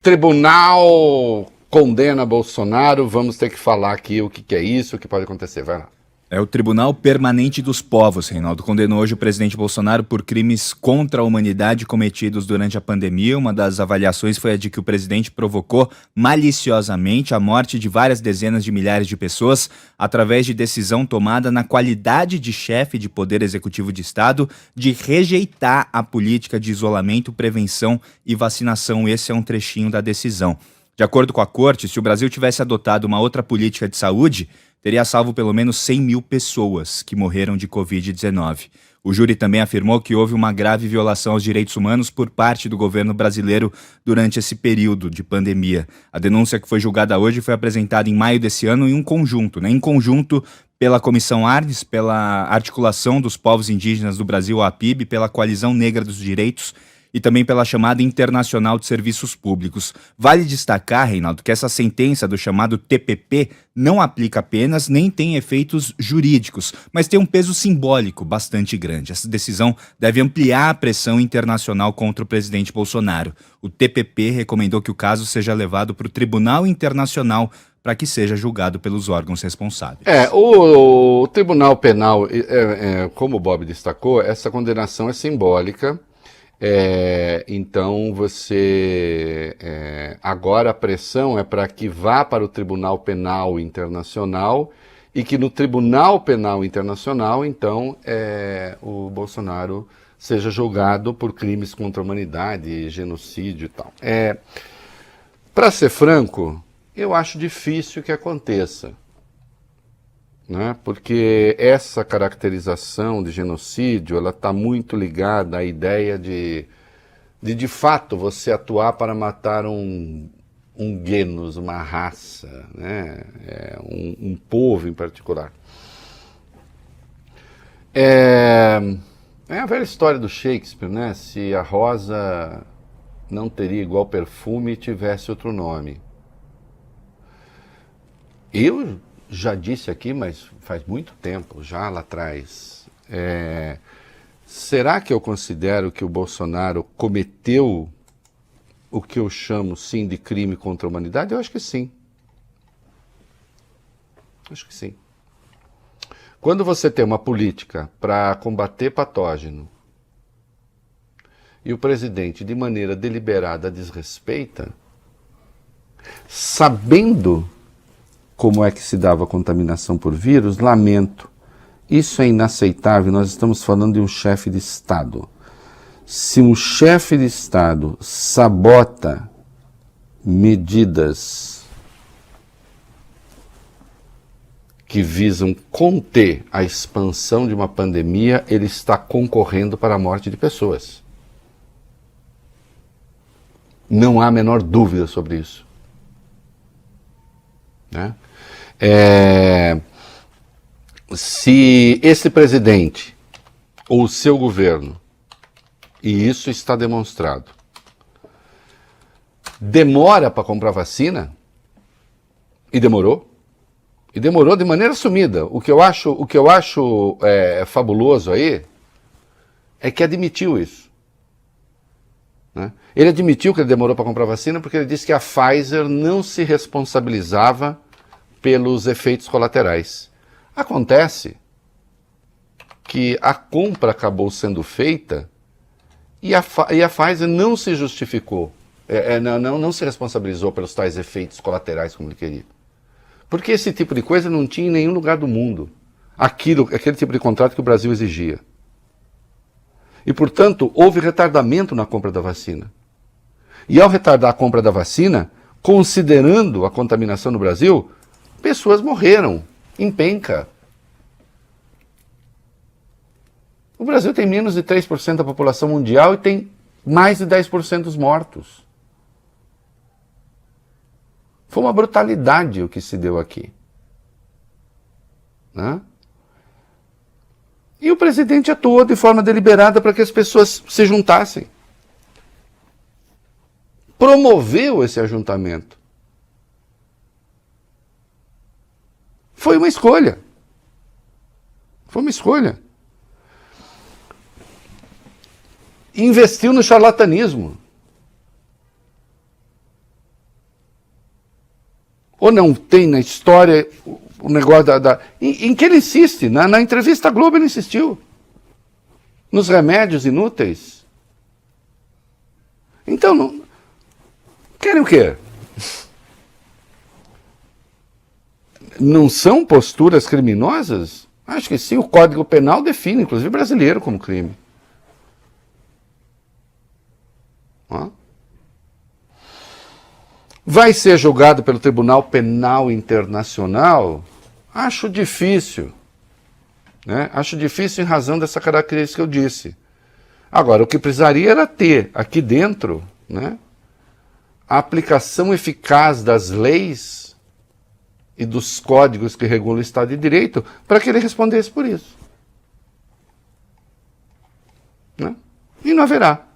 Tribunal condena Bolsonaro, vamos ter que falar aqui o que é isso, o que pode acontecer, vai lá. O Tribunal Permanente dos Povos, Reinaldo, condenou hoje o presidente Bolsonaro por crimes contra a humanidade cometidos durante a pandemia. Uma das avaliações foi a de que o presidente provocou maliciosamente a morte de várias dezenas de milhares de pessoas através de decisão tomada na qualidade de chefe de Poder Executivo de Estado de rejeitar a política de isolamento, prevenção e vacinação. Esse é um trechinho da decisão. De acordo com a Corte, se o Brasil tivesse adotado uma outra política de saúde, teria salvo pelo menos 100 mil pessoas que morreram de Covid-19. O júri também afirmou que houve uma grave violação aos direitos humanos por parte do governo brasileiro durante esse período de pandemia. A denúncia que foi julgada hoje foi apresentada em maio desse ano em conjunto pela Comissão Arnes, pela Articulação dos Povos Indígenas do Brasil, a APIB, pela Coalizão Negra dos Direitos e também pela chamada Internacional de Serviços Públicos. Vale destacar, Reinaldo, que essa sentença do chamado TPP não aplica apenas nem tem efeitos jurídicos, mas tem um peso simbólico bastante grande. Essa decisão deve ampliar a pressão internacional contra o presidente Bolsonaro. O TPP recomendou que o caso seja levado para o Tribunal Internacional para que seja julgado pelos órgãos responsáveis. O Tribunal Penal, como o Bob destacou, essa condenação é simbólica. Então agora a pressão é para que vá para o Tribunal Penal Internacional e que no Tribunal Penal Internacional, então, o Bolsonaro seja julgado por crimes contra a humanidade, genocídio e tal. Para ser franco, eu acho difícil que aconteça, né? Porque essa caracterização de genocídio, ela está muito ligada à ideia de fato você atuar para matar um genus, uma raça, né? Um povo em particular. É a velha história do Shakespeare, né? Se a rosa não teria igual perfume e tivesse outro nome. Eu já disse aqui, mas faz muito tempo, já lá atrás, será que eu considero que o Bolsonaro cometeu o que eu chamo, sim, de crime contra a humanidade? Eu acho que sim. Acho que sim. Quando você tem uma política para combater patógeno e o presidente, de maneira deliberada, desrespeita, sabendo como é que se dava a contaminação por vírus, lamento. Isso é inaceitável, nós estamos falando de um chefe de Estado. Se um chefe de Estado sabota medidas que visam conter a expansão de uma pandemia, ele está concorrendo para a morte de pessoas. Não há a menor dúvida sobre isso, né? Se esse presidente ou o seu governo, e isso está demonstrado, demora para comprar vacina, e demorou de maneira sumida. O que eu acho fabuloso aí é que admitiu isso, né? Ele admitiu que ele demorou para comprar vacina porque ele disse que a Pfizer não se responsabilizava pelos efeitos colaterais. Acontece que a compra acabou sendo feita e a Pfizer não se justificou, não se responsabilizou pelos tais efeitos colaterais como ele queria. Porque esse tipo de coisa não tinha em nenhum lugar do mundo. Aquele tipo de contrato que o Brasil exigia. E, portanto, houve retardamento na compra da vacina. E ao retardar a compra da vacina, considerando a contaminação no Brasil, pessoas morreram em penca. O Brasil tem menos de 3% da população mundial e tem mais de 10% dos mortos. Foi uma brutalidade o que se deu aqui, né? E o presidente atuou de forma deliberada para que as pessoas se juntassem. Promoveu esse ajuntamento. Foi uma escolha. Foi uma escolha. Investiu no charlatanismo. Ou não tem na história o negócio em que ele insiste? Na entrevista à Globo ele insistiu. Nos remédios inúteis. Então, querem o quê? Não são posturas criminosas? Acho que sim, o Código Penal define, inclusive brasileiro, como crime. Ó. Vai ser julgado pelo Tribunal Penal Internacional? Acho difícil. Né? Acho difícil em razão dessa característica que eu disse. Agora, o que precisaria era ter aqui dentro, né, a aplicação eficaz das leis e dos códigos que regulam o Estado de Direito para que ele respondesse por isso. Né? E não haverá.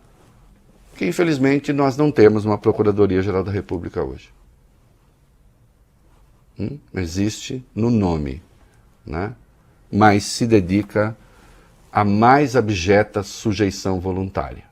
Que infelizmente nós não temos uma Procuradoria-Geral da República hoje. Existe no nome, né? Mas se dedica à mais abjeta sujeição voluntária.